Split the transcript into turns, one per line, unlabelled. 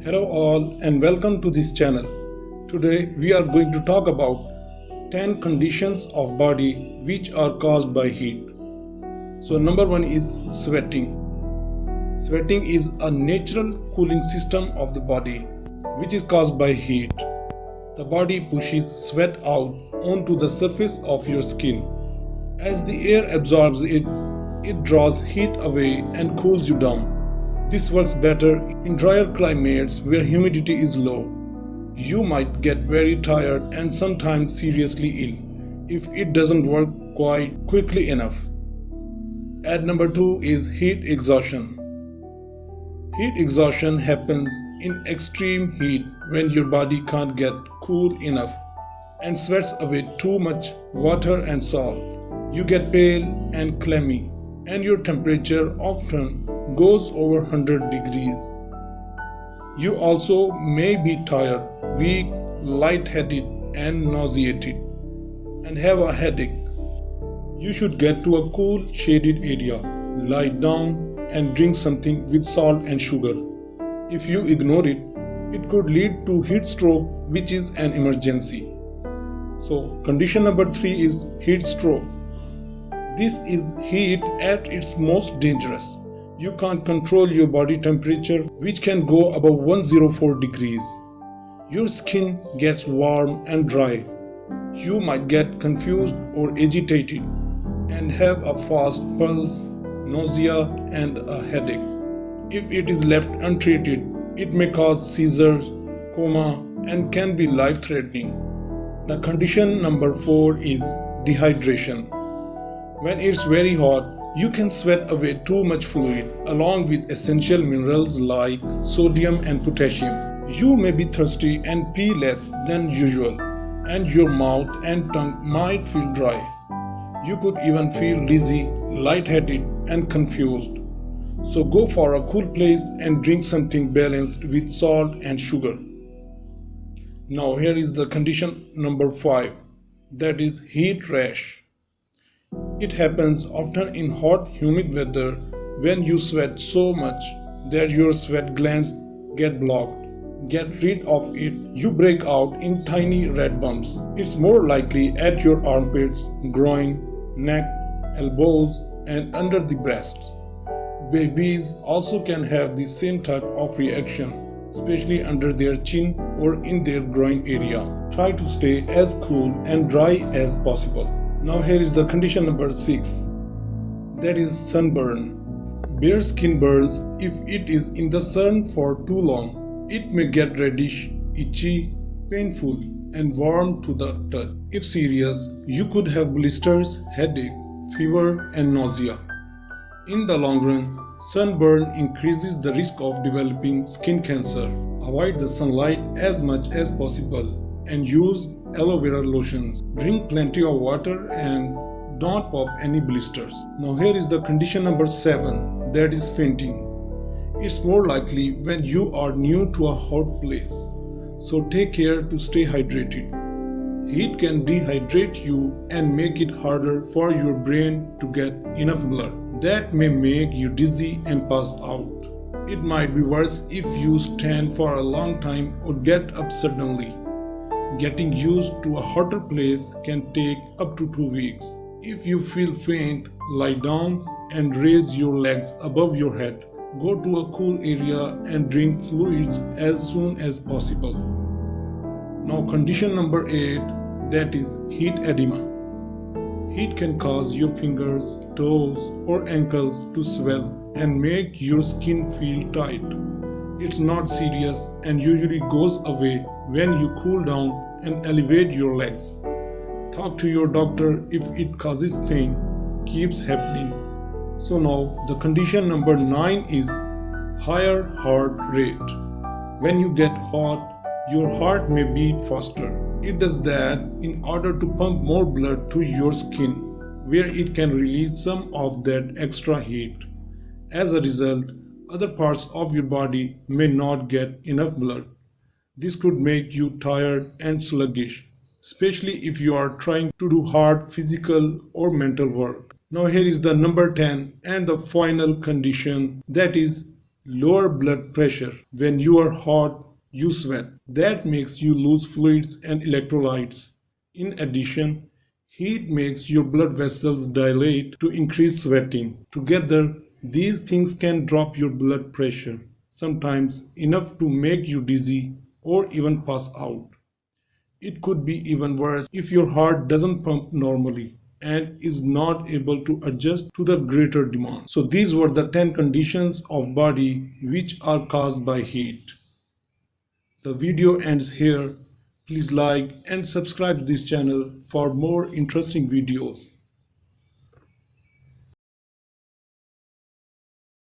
Hello all and welcome to this channel. Today we are going to talk about 10 conditions of body which are caused by heat. So number 1 is sweating. Sweating is a natural cooling system of the body which is caused by heat. The body pushes sweat out onto the surface of your skin. As the air absorbs it, it draws heat away and cools you down. This works better in drier climates where humidity is low. You might get very tired and sometimes seriously ill if it doesn't work quite quickly enough. And number 2 is heat exhaustion. Heat exhaustion happens in extreme heat when your body can't get cool enough and sweats away too much water and salt. You get pale and clammy, and your temperature often goes over 100 degrees. You also may be tired, weak, lightheaded, and nauseated, and have a headache. You should get to a cool, shaded area, lie down, and drink something with salt and sugar. If you ignore it, it could lead to heat stroke, which is an emergency. So, condition number 3 is heat stroke. This is heat at its most dangerous. You can't control your body temperature, which can go above 104 degrees. Your skin gets warm and dry. You might get confused or agitated and have a fast pulse, nausea, and a headache. If it is left untreated, it may cause seizures, coma, and can be life-threatening. The condition number 4 is dehydration. When it's very hot, you can sweat away too much fluid along with essential minerals like sodium and potassium. You may be thirsty and pee less than usual, and your mouth and tongue might feel dry. You could even feel dizzy, lightheaded, and confused. So go for a cool place and drink something balanced with salt and sugar. Now here is the condition number 5, that is heat rash. It happens often in hot, humid weather when you sweat so much that your sweat glands get blocked. Get rid of it, you break out in tiny red bumps. It's more likely at your armpits, groin, neck, elbows, and under the breasts. Babies also can have the same type of reaction, especially under their chin or in their groin area. Try to stay as cool and dry as possible. Now here is the condition number 6, that is sunburn. Bare skin burns if it is in the sun for too long. It may get reddish, itchy, painful, and warm to the touch. If serious, you could have blisters, headache, fever, and nausea. In the long run, sunburn increases the risk of developing skin cancer. Avoid the sunlight as much as possible and use aloe vera lotions. Drink plenty of water and don't pop any blisters. Now here is the condition number 7, that is fainting. It's more likely when you are new to a hot place, so take care to stay hydrated. Heat can dehydrate you and make it harder for your brain to get enough blood. That may make you dizzy and pass out. It might be worse if you stand for a long time or get up suddenly. Getting used to a hotter place can take up to 2 weeks. If you feel faint, lie down and raise your legs above your head. Go to a cool area and drink fluids as soon as possible. Now condition number 8, that is heat edema. Heat can cause your fingers, toes, or ankles to swell and make your skin feel tight. It's not serious and usually goes away when you cool down and elevate your legs. Talk to your doctor if it causes pain, keeps happening. So now the condition number 9 is higher heart rate. When you get hot, your heart may beat faster. It does that in order to pump more blood to your skin, where it can release some of that extra heat. As a result, other parts of your body may not get enough blood. This could make you tired and sluggish, especially if you are trying to do hard physical or mental work. Now here is the number 10 and the final condition, that is Lower blood pressure. When you are hot, you sweat. That makes you lose fluids and electrolytes. In addition, heat makes your blood vessels dilate to increase sweating. Together, these things can drop your blood pressure, sometimes enough to make you dizzy or even pass out. It could be even worse if your heart doesn't pump normally and is not able to adjust to the greater demand. So these were the 10 conditions of body which are caused by heat. The video ends here. Please like and subscribe to this channel for more interesting videos.